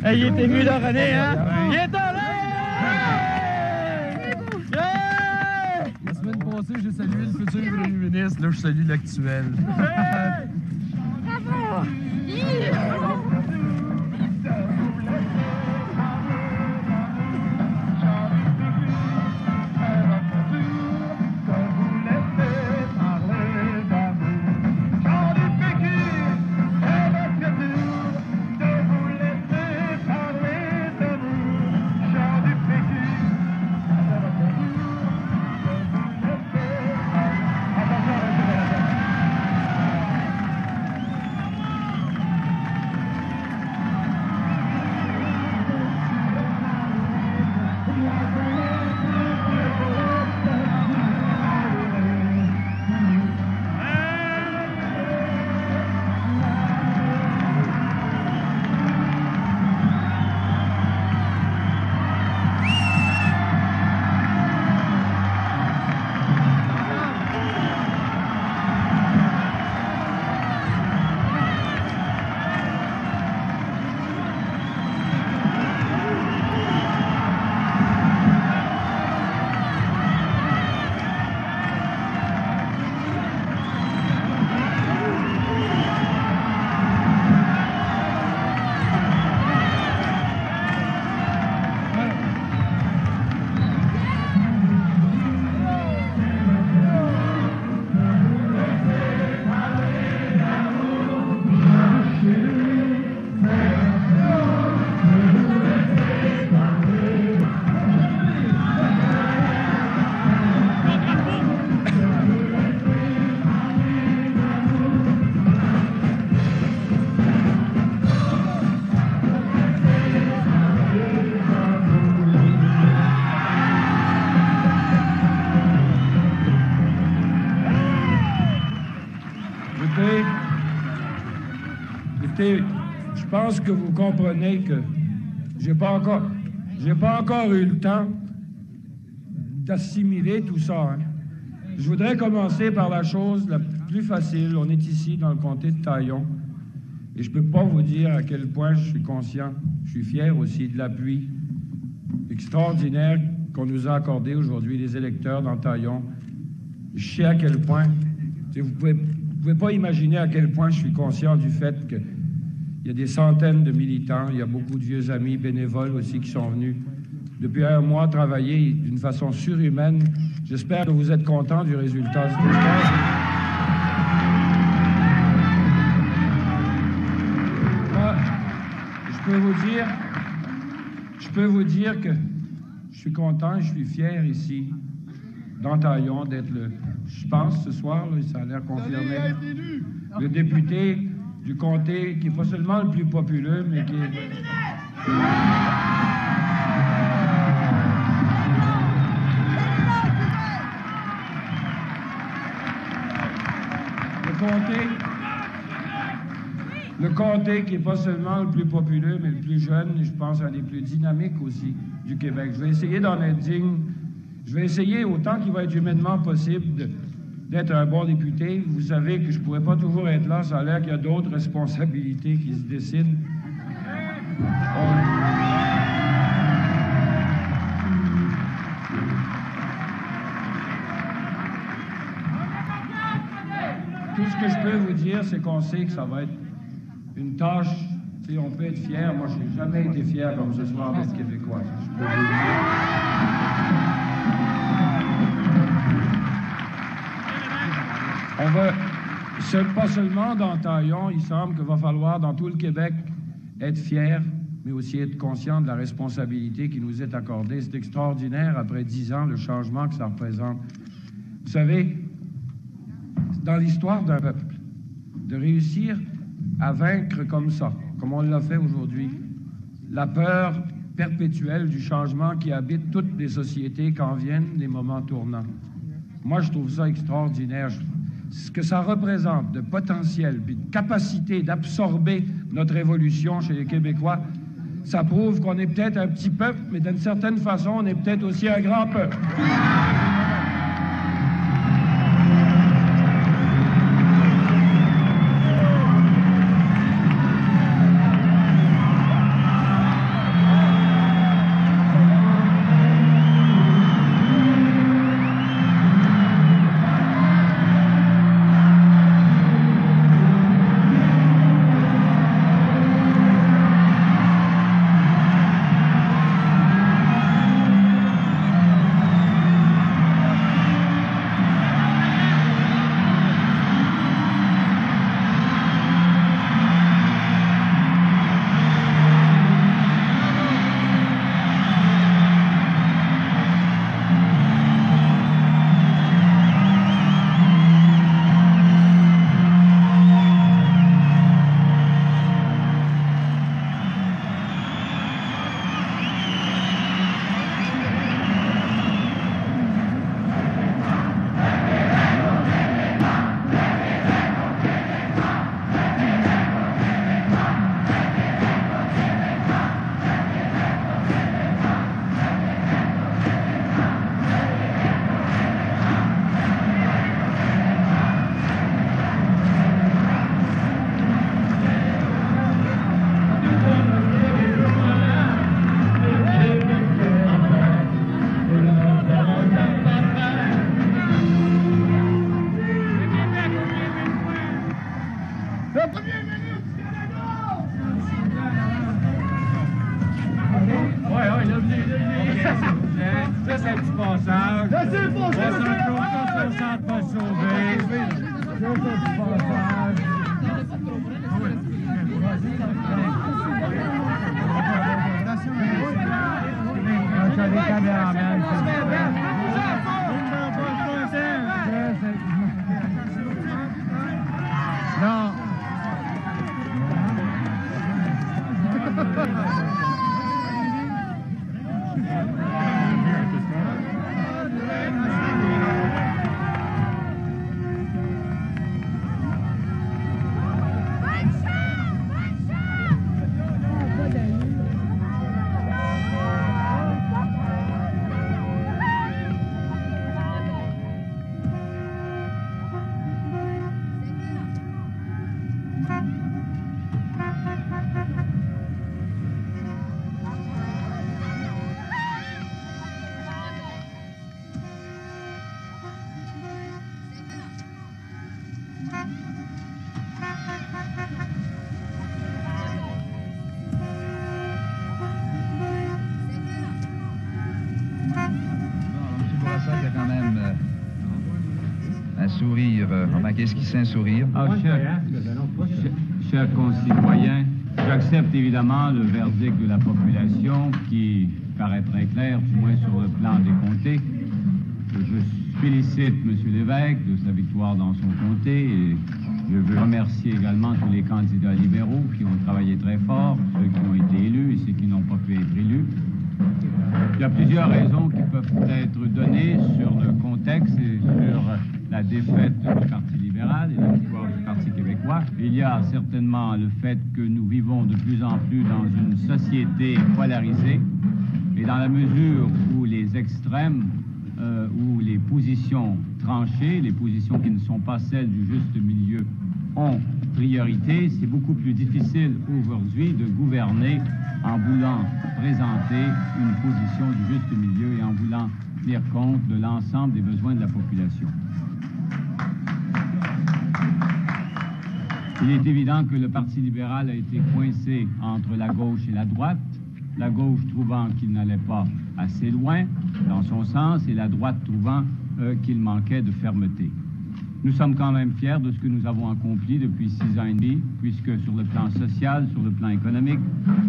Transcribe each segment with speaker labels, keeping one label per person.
Speaker 1: Hey, il était mieux de René, hein? Il est là!
Speaker 2: La semaine passée, j'ai salué le futur premier ministre. Là, je salue l'actuel.
Speaker 1: Bravo!
Speaker 3: Écoutez, je pense que vous comprenez que j'ai pas encore eu le temps d'assimiler tout ça. Hein. Je voudrais commencer par la chose la plus facile. On est ici dans le comté de Taillon. Et je peux pas vous dire à quel point je suis conscient, je suis fier aussi de l'appui extraordinaire qu'on nous a accordé aujourd'hui, les électeurs dans Taillon. Je sais à quel point, vous pouvez pas imaginer à quel point je suis conscient du fait qu'il y a des centaines de militants, il y a beaucoup de vieux amis bénévoles aussi qui sont venus depuis un mois travailler d'une façon surhumaine. J'espère que vous êtes contents du résultat. Je peux vous dire que je suis content et je suis fier ici, dans Taillon, d'être je pense ce soir, là, ça a l'air confirmé, le député du comté qui n'est pas seulement le plus populeux, mais qui est... Le comté qui n'est pas seulement le plus populeux, mais le plus jeune, et je pense un des plus dynamiques aussi du Québec. Je vais essayer d'en être digne. Je vais essayer, autant qu'il va être humainement possible, d'être un bon député. Vous savez que je ne pourrais pas toujours être là. Ça a l'air qu'il y a d'autres responsabilités qui se décident. Tout ce que je peux vous dire, c'est qu'on sait que ça va être une tâche. Tu sais, on peut être fier. Moi, je n'ai jamais été fier comme ce soir d'être québécois. Je peux vous le dire. On va, pas seulement dans Taillon, il semble qu'il va falloir dans tout le Québec être fier, mais aussi être conscient de la responsabilité qui nous est accordée. C'est extraordinaire, après 10 ans, le changement que ça représente. Vous savez, dans l'histoire d'un peuple, de réussir à vaincre comme ça, comme on l'a fait aujourd'hui, la peur perpétuelle du changement qui habite toutes les sociétés quand viennent les moments tournants. Moi, je trouve ça extraordinaire. Ce que ça représente de potentiel, puis de capacité d'absorber notre évolution chez les Québécois, ça prouve qu'on est peut-être un petit peuple, mais d'une certaine façon, on est peut-être aussi un grand peuple.
Speaker 2: passage.
Speaker 1: Laissez passer,
Speaker 2: On s'en va sauver.
Speaker 1: Non.
Speaker 4: Sourire, remarquez esquisser un sourire.
Speaker 5: Chers concitoyens, j'accepte évidemment le verdict de la population qui paraît très clair, du moins sur le plan des comtés. Je félicite M. l'évêque de sa victoire dans son comté et je veux remercier également tous les candidats libéraux qui ont travaillé très fort, ceux qui ont été élus et ceux qui n'ont pas pu être élus. Il y a plusieurs raisons qui peuvent être données sur le contexte et sur la défaite du Parti libéral et la victoire du Parti québécois. Il y a certainement le fait que nous vivons de plus en plus dans une société polarisée et dans la mesure où les extrêmes, où les positions tranchées, les positions qui ne sont pas celles du juste milieu ont priorité, c'est beaucoup plus difficile aujourd'hui de gouverner en voulant présenter une position du juste milieu et en voulant tenir compte de l'ensemble des besoins de la population. Il est évident que le Parti libéral a été coincé entre la gauche et la droite, la gauche trouvant qu'il n'allait pas assez loin dans son sens et la droite trouvant qu'il manquait de fermeté. Nous sommes quand même fiers de ce que nous avons accompli depuis 6 ans et demi, puisque sur le plan social, sur le plan économique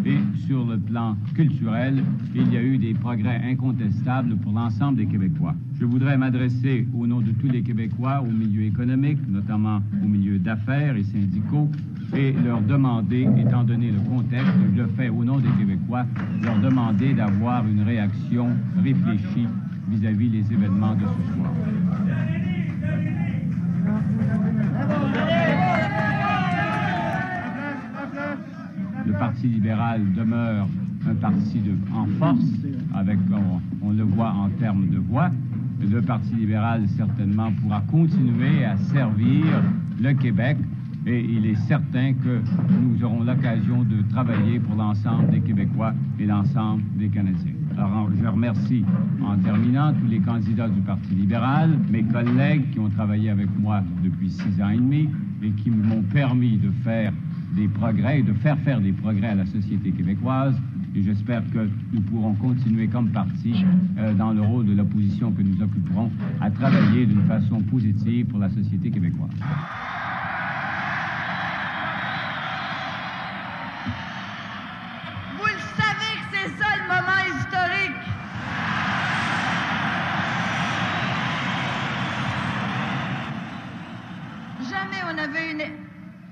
Speaker 5: et sur le plan culturel, il y a eu des progrès incontestables pour l'ensemble des Québécois. Je voudrais m'adresser au nom de tous les Québécois au milieu économique, notamment au milieu d'affaires et syndicaux, et leur demander, étant donné le contexte, je le fais au nom des Québécois, leur demander d'avoir une réaction réfléchie vis-à-vis des événements de ce soir. Le Parti libéral demeure un parti en force, avec, on le voit en termes de voix. Le Parti libéral, certainement, pourra continuer à servir le Québec et il est certain que nous aurons l'occasion de travailler pour l'ensemble des Québécois et l'ensemble des Canadiens. Alors, je remercie, en terminant, tous les candidats du Parti libéral, mes collègues qui ont travaillé avec moi depuis 6 ans et demi et qui m'ont permis de faire des progrès et de faire des progrès à la société québécoise. Et j'espère que nous pourrons continuer comme parti dans le rôle de l'opposition que nous occuperons à travailler d'une façon positive pour la société québécoise.
Speaker 6: Vous le savez que c'est ça le moment historique. Jamais on avait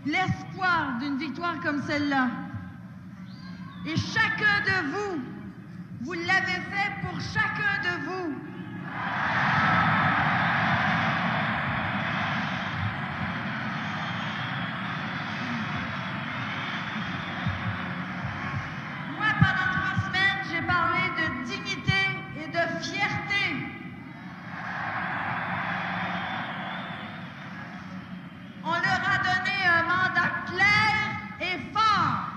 Speaker 6: l'espoir d'une victoire comme celle-là. Et chacun de vous, vous l'avez fait pour chacun de vous. Moi, pendant 3 semaines, j'ai parlé de dignité et de fierté. On leur a donné un mandat clair et fort.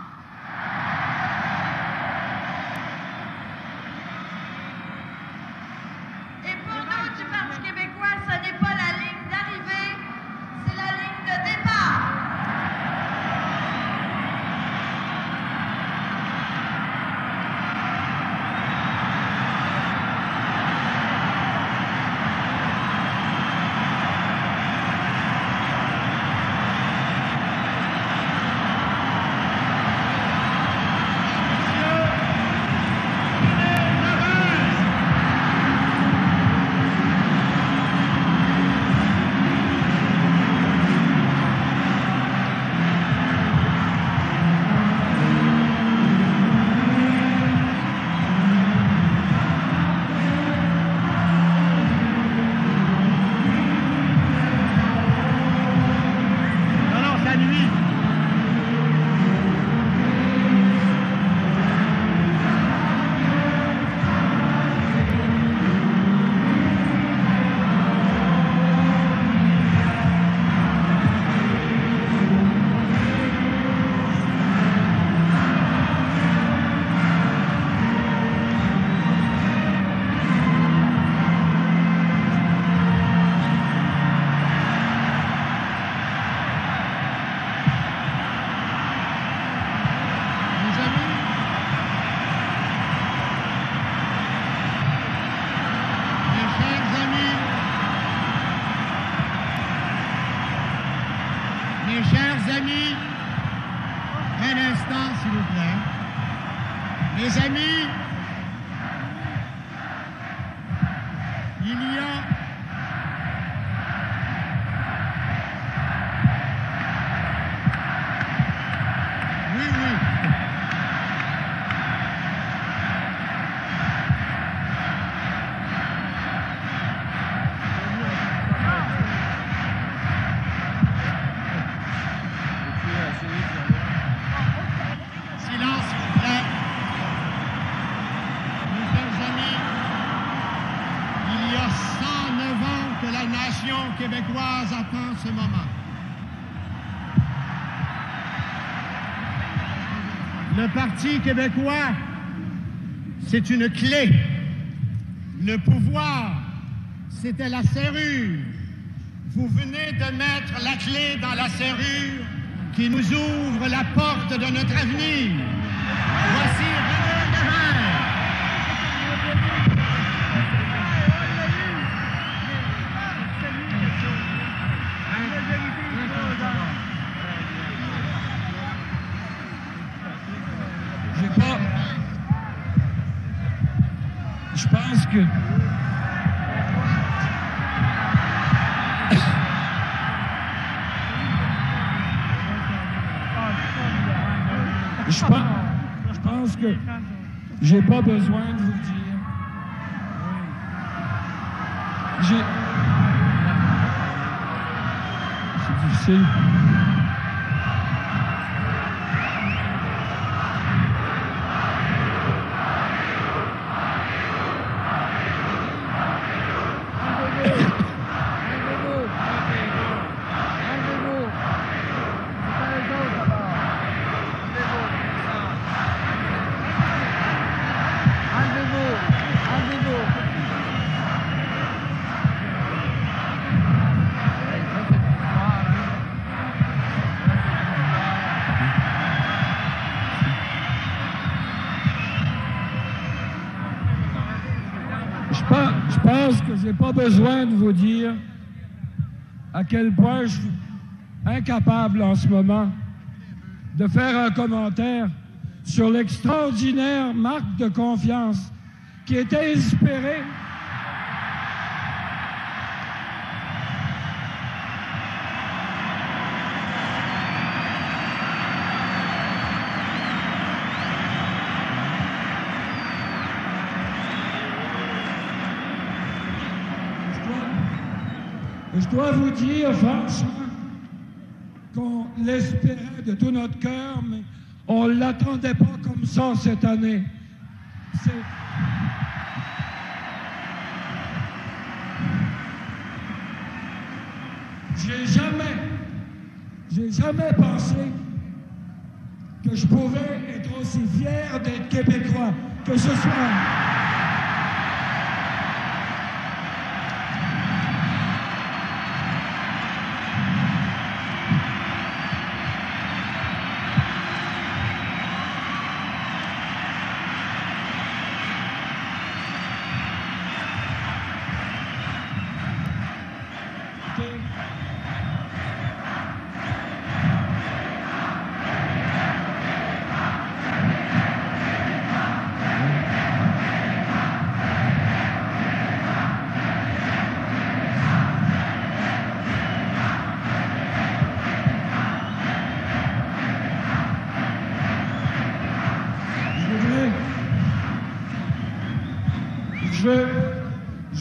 Speaker 1: Mes amis, il y a québécoise attend ce moment. Le Parti québécois, c'est une clé. Le pouvoir, c'était la serrure. Vous venez de mettre la clé dans la serrure qui nous ouvre la porte de notre avenir. Voici René Lévesque.
Speaker 3: Je pense que je pense que j'ai pas besoin de vous dire. C'est difficile. Je pense que j'ai pas besoin de vous dire à quel point je suis incapable en ce moment de faire un commentaire sur l'extraordinaire marque de confiance qui était inspirée Je dois vous dire, franchement, qu'on l'espérait de tout notre cœur, mais on ne l'attendait pas comme ça cette année. J'ai jamais pensé que je pouvais être aussi fier d'être Québécois que ce soir.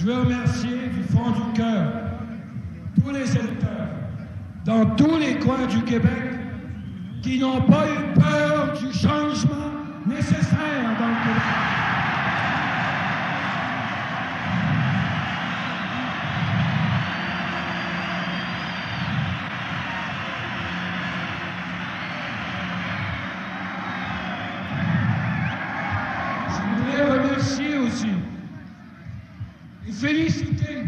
Speaker 3: Je veux remercier du fond du cœur tous les électeurs dans tous les coins du Québec qui n'ont pas eu peur du changement nécessaire dans le Québec. Je voudrais remercier aussi et féliciter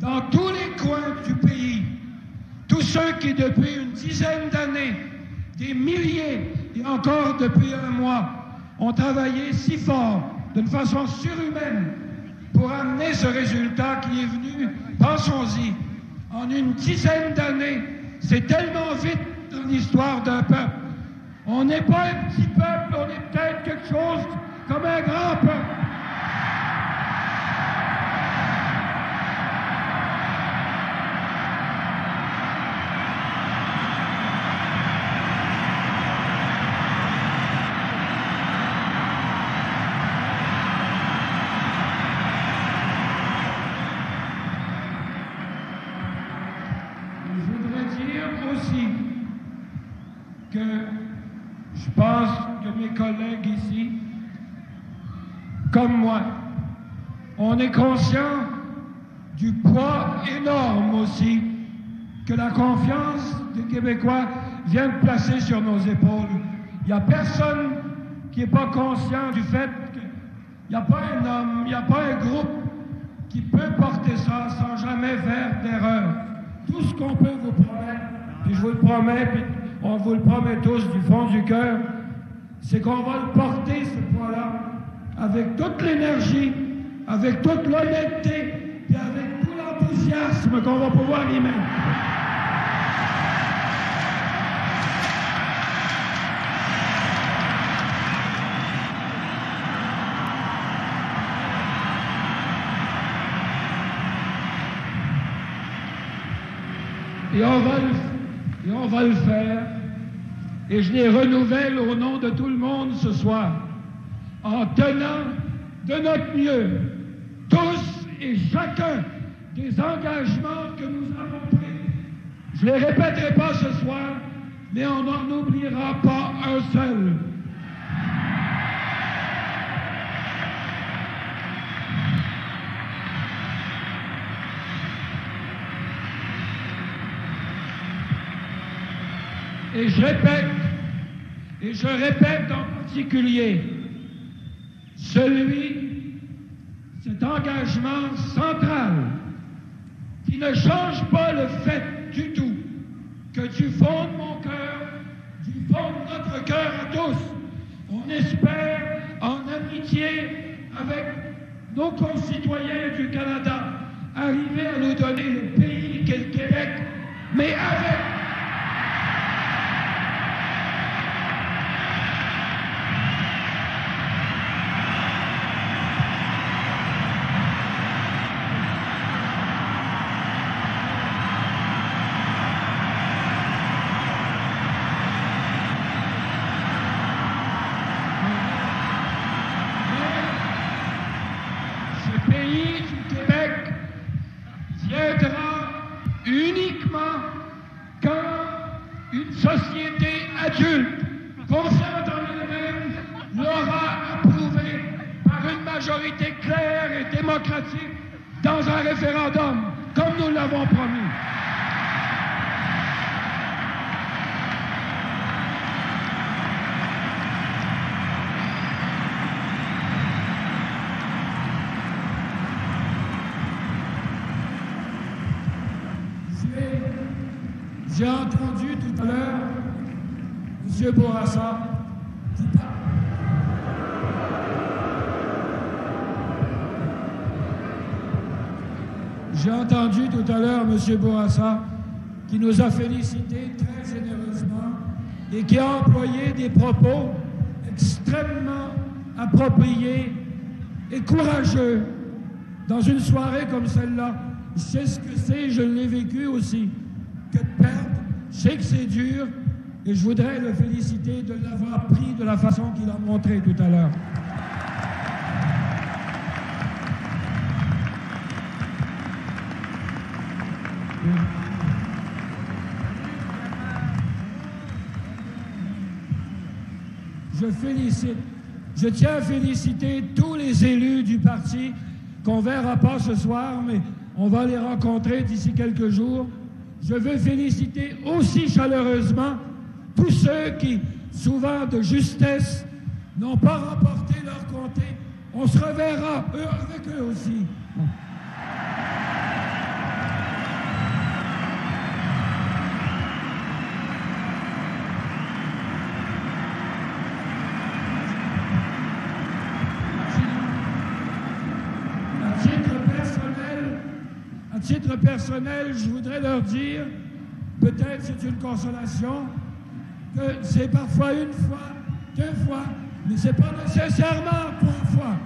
Speaker 3: dans tous les coins du pays tous ceux qui, depuis une dizaine d'années, des milliers et encore depuis un mois, ont travaillé si fort, d'une façon surhumaine, pour amener ce résultat qui est venu, pensons-y, en une dizaine d'années. C'est tellement vite dans l'histoire d'un peuple. On n'est pas un petit peuple, on est peut-être quelque chose comme un grand peuple. Je pense que mes collègues ici, comme moi, on est conscient du poids énorme aussi que la confiance des Québécois vient de placer sur nos épaules. Il n'y a personne qui n'est pas conscient du fait qu'il n'y a pas un homme, il n'y a pas un groupe qui peut porter ça sans jamais faire d'erreur. Tout ce qu'on peut vous promettre, puis je vous le promets, puis on vous le promet tous du fond du cœur, c'est qu'on va le porter, ce poids-là, avec toute l'énergie, avec toute l'honnêteté, et avec tout l'enthousiasme qu'on va pouvoir y mettre. Et on va le faire. Et je les renouvelle au nom de tout le monde ce soir, en tenant de notre mieux, tous et chacun, des engagements que nous avons pris. Je ne les répéterai pas ce soir, mais on n'en oubliera pas un seul. Et je répète en particulier, cet engagement central qui ne change pas le fait du tout que du fond de mon cœur, du fond de notre cœur à tous, on espère en amitié avec nos concitoyens du Canada arriver à nous donner le pays qu'est le Québec, mais avec uniquement quand une société adulte, consciente en elle-même, l'aura approuvé par une majorité claire et démocratique dans un référendum, comme nous l'avons promis. J'ai entendu tout à l'heure M. Bourassa qui parle. J'ai entendu tout à l'heure M. Bourassa qui nous a félicités très généreusement et qui a employé des propos extrêmement appropriés et courageux dans une soirée comme celle-là. Je sais ce que c'est, je l'ai vécu aussi. Que de perdre, je sais que c'est dur, et je voudrais le féliciter de l'avoir pris de la façon qu'il a montré tout à l'heure. Je tiens à féliciter tous les élus du parti qu'on ne verra pas ce soir, mais on va les rencontrer d'ici quelques jours. Je veux féliciter aussi chaleureusement tous ceux qui, souvent de justesse, n'ont pas remporté leur comté. On se reverra avec eux aussi. À titre personnel, je voudrais leur dire, peut-être c'est une consolation, que c'est parfois une fois, deux fois, Mais c'est pas nécessairement pour une fois.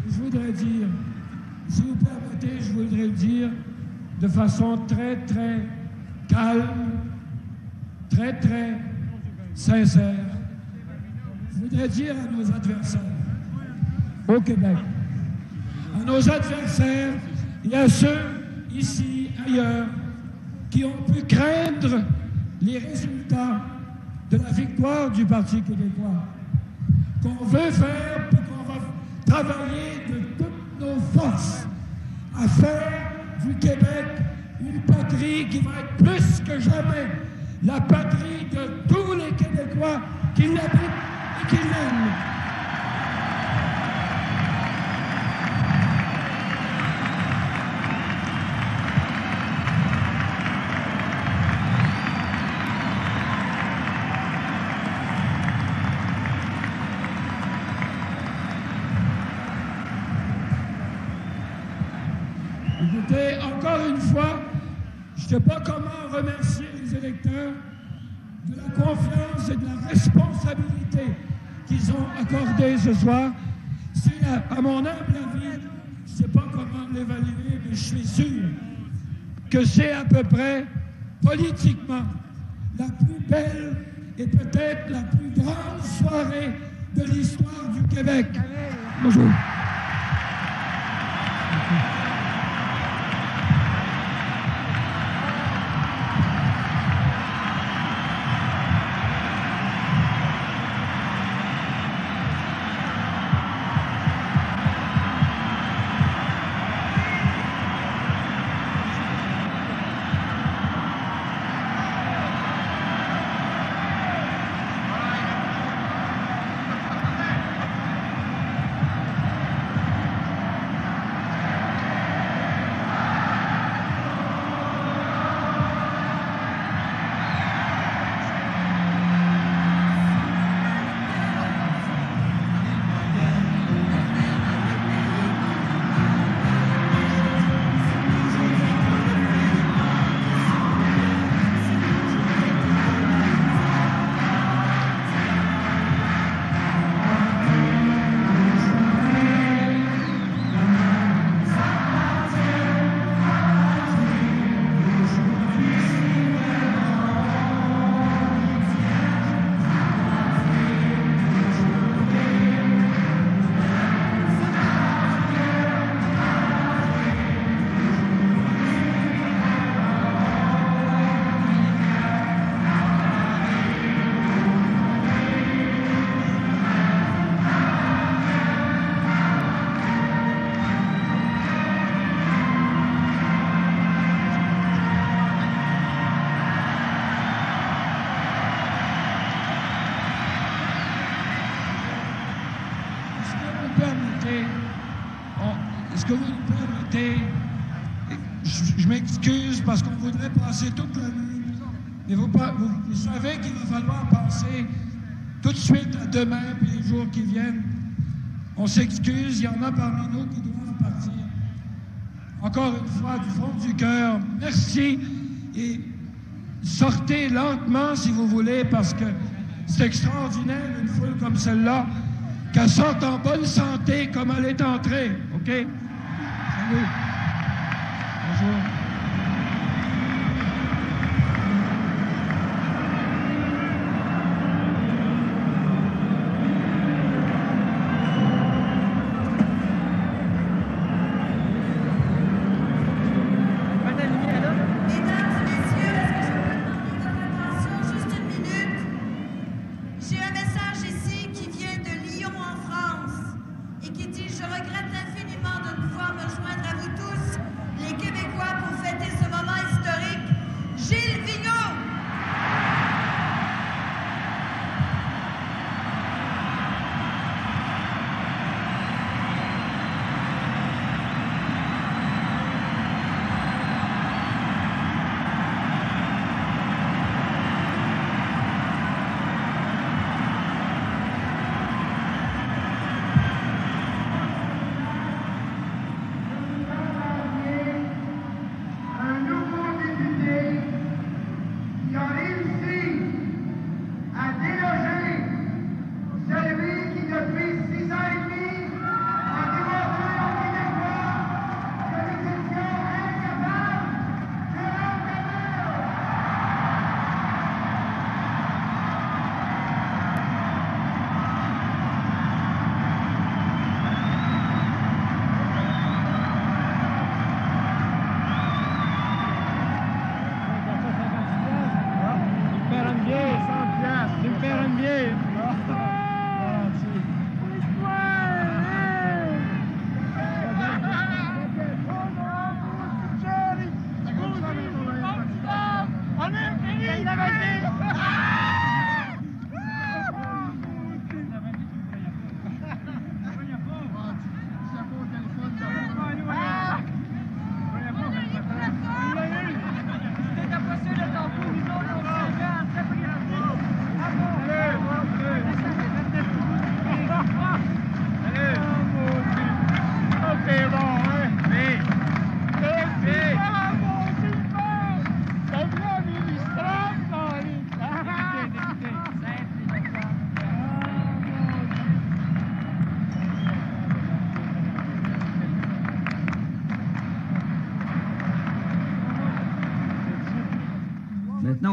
Speaker 3: Je voudrais dire, si vous permettez, je voudrais le dire de façon très, très calme, très, très sincère. Je voudrais dire à nos adversaires au Québec, à nos adversaires et à ceux ici, ailleurs, qui ont pu craindre les résultats de la victoire du Parti québécois, qu'on veut faire, puis qu'on va travailler de toutes nos forces à faire du Québec une patrie qui va être plus que jamais la patrie de tous les Québécois qui l'habitent et qui l'aiment. Écoutez, encore une fois, je ne sais pas comment remercier les électeurs de la confiance et de la responsabilité qu'ils ont accordée ce soir. C'est, à mon humble avis, je ne sais pas comment l'évaluer, mais je suis sûr que c'est à peu près, politiquement, la plus belle et peut-être la plus grande soirée de l'histoire du Québec. Bonjour. Est-ce que vous me permettez, je m'excuse parce qu'on voudrait passer toute la nuit, mais vous savez qu'il va falloir passer tout de suite à demain et les jours qui viennent. On s'excuse, il y en a parmi nous qui doivent partir. Encore une fois, du fond du cœur, merci et sortez lentement si vous voulez parce que c'est extraordinaire une foule comme celle-là, qu'elle sorte en bonne santé comme elle est entrée, OK? Salut. Bonjour.
Speaker 6: Je regrette infiniment de ne pouvoir me joindre à vous tous.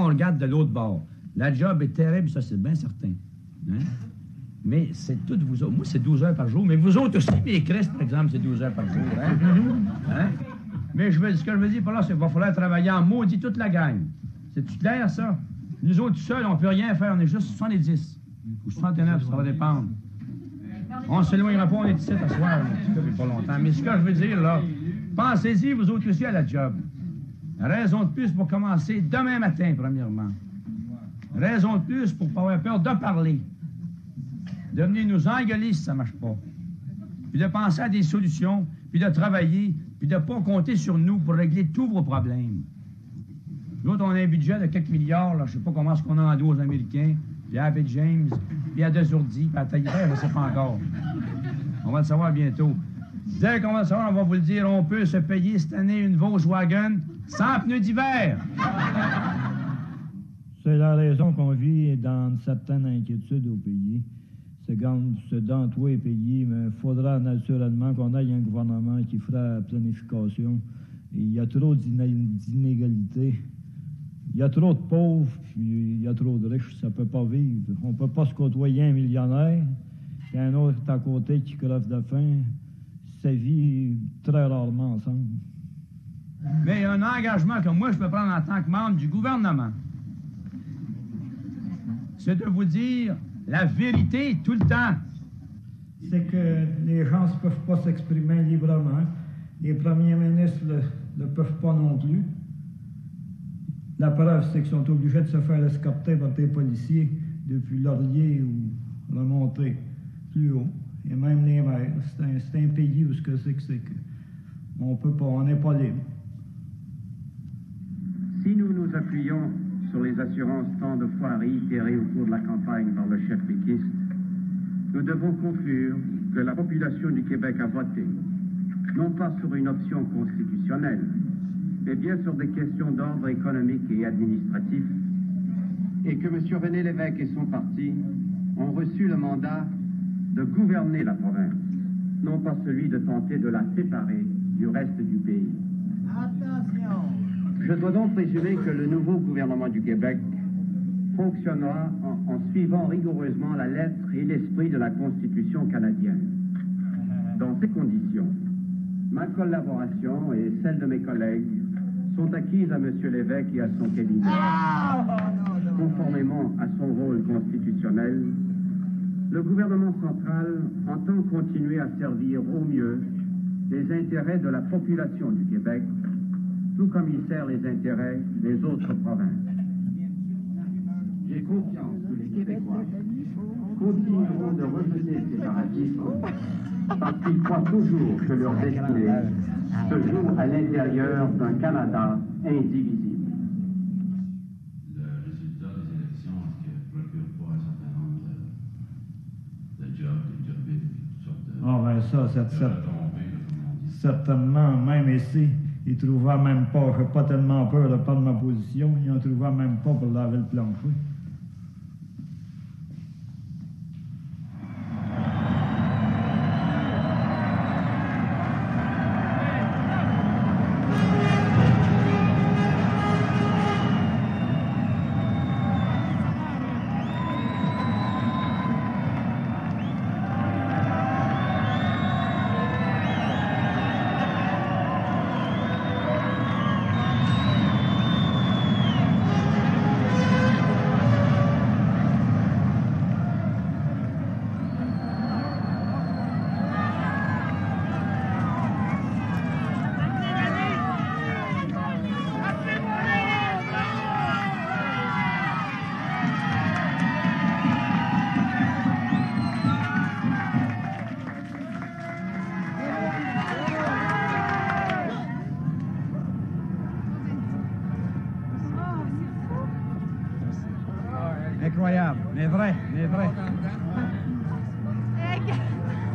Speaker 3: on regarde de l'autre bord. La job est terrible, ça, c'est bien certain. Hein? Mais c'est toutes vous autres. Moi, c'est 12 heures par jour. Mais vous autres aussi, mes Christ, par exemple, c'est 12 heures par jour. Hein? Hein? Mais ce que je veux dire par là, c'est qu'il va falloir travailler en maudit toute la gang. C'est-tu clair, ça? Nous autres, seuls, on ne peut rien faire. On est juste 70. Ou 69, ça va dépendre. On ne s'éloignera pas, on est ici à soir. Pas longtemps. Mais ce que je veux dire, là, pensez-y, vous autres aussi, à la job. Raison de plus pour commencer demain matin, premièrement. Raison de plus pour pas avoir peur de parler. De venir nous engueuler si ça ne marche pas. Puis de penser à des solutions, puis de travailler, puis de ne pas compter sur nous pour régler tous vos problèmes. Nous autres, on a un budget de quelques milliards, là, je ne sais pas comment est-ce qu'on a en dos aux Américains, puis à Abbé James, puis à Desourdi, puis à Taillibert, je ne sais pas encore. On va le savoir bientôt. Dès qu'on va le savoir, on va vous le dire, on peut se payer cette année une Volkswagen sans pneus d'hiver.
Speaker 7: C'est la raison qu'on vit dans une certaine inquiétude au pays. C'est quand ce dont tout est payé, mais il faudra naturellement qu'on ait un gouvernement qui fera la planification. Et il y a trop d'inégalités. Il y a trop de pauvres, puis il y a trop de riches. Ça ne peut pas vivre. On ne peut pas se côtoyer un millionnaire, puis un autre à côté qui crève de faim. Ça vit très rarement ensemble.
Speaker 3: Mais il y a un engagement que moi, je peux prendre en tant que membre du gouvernement. C'est de vous dire la vérité tout le temps.
Speaker 7: C'est que les gens ne peuvent pas s'exprimer librement. Les premiers ministres ne peuvent pas non plus. La preuve, c'est qu'ils sont obligés de se faire escorter par des policiers depuis Laurier ou remonter plus haut. Et même les maires. C'est un pays où ce que c'est que on peut pas, on n'est pas libre.
Speaker 8: Si nous nous appuyons sur les assurances tant de fois réitérées au cours de la campagne par le chef péquiste, nous devons conclure que la population du Québec a voté, non pas sur une option constitutionnelle, mais bien sur des questions d'ordre économique et administratif, et que M. René Lévesque et son parti ont reçu le mandat de gouverner la province, non pas celui de tenter de la séparer du reste du pays.
Speaker 1: Attention!
Speaker 8: Je dois donc présumer que le nouveau gouvernement du Québec fonctionnera en suivant rigoureusement la lettre et l'esprit de la Constitution canadienne. Dans ces conditions, ma collaboration et celle de mes collègues sont acquises à M. Lévesque et à son cabinet. Conformément à son rôle constitutionnel, le gouvernement central entend continuer à servir au mieux les intérêts de la population du Québec, tout comme il sert les intérêts des autres provinces. J'ai confiance que les Québécois continueront de rejeter le séparatisme parce qu'ils croient toujours que leur destinée se joue à l'intérieur d'un Canada indivisible.
Speaker 9: Le résultat des élections, est-ce qu'il ne procure pas un certain nombre de jobs, des job bids, toutes sortes de...
Speaker 7: Ah ben ça, certainement, même ici, ils trouvaient même pas, j'ai pas tellement peur de prendre ma position, ils en trouvaient même pas pour laver le plancher.
Speaker 10: Incroyable, mais vrai, mais vrai.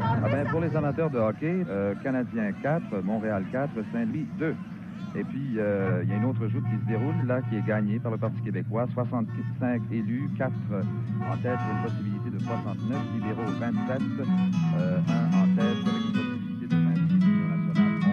Speaker 4: Ah ben, pour les amateurs de hockey, Canadien 4, Montréal 4, Saint-Louis 2. Et puis, il y a une autre joute qui se déroule, là, qui est gagnée par le Parti québécois. 65 élus, 4 en tête, une possibilité de 69, libéraux 27, 1 en tête avec une possibilité de 26, Union nationale 11,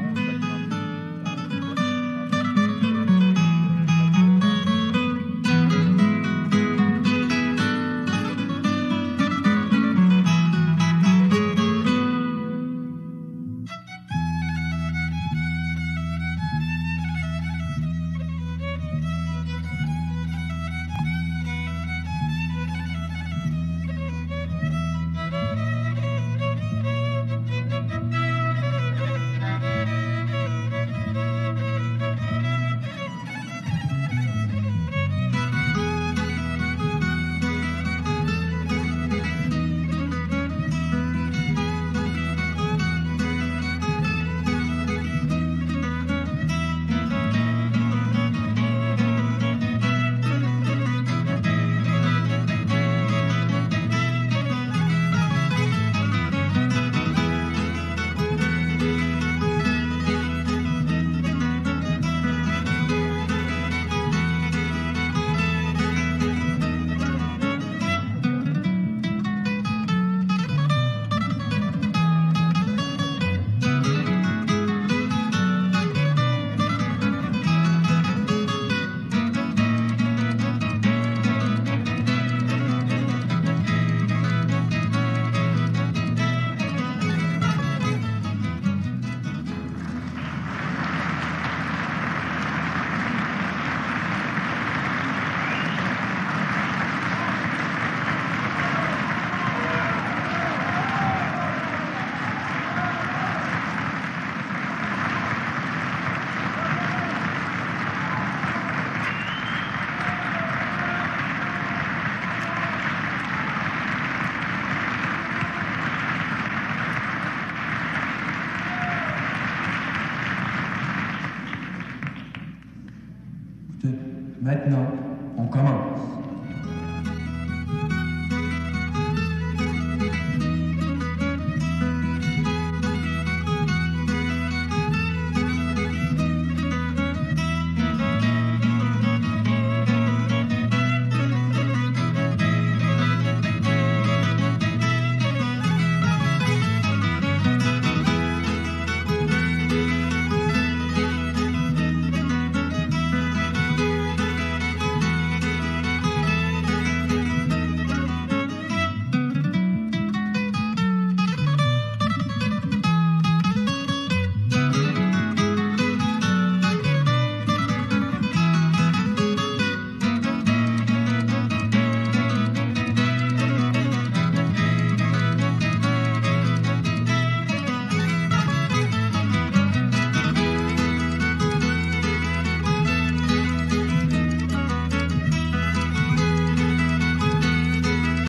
Speaker 11: Non.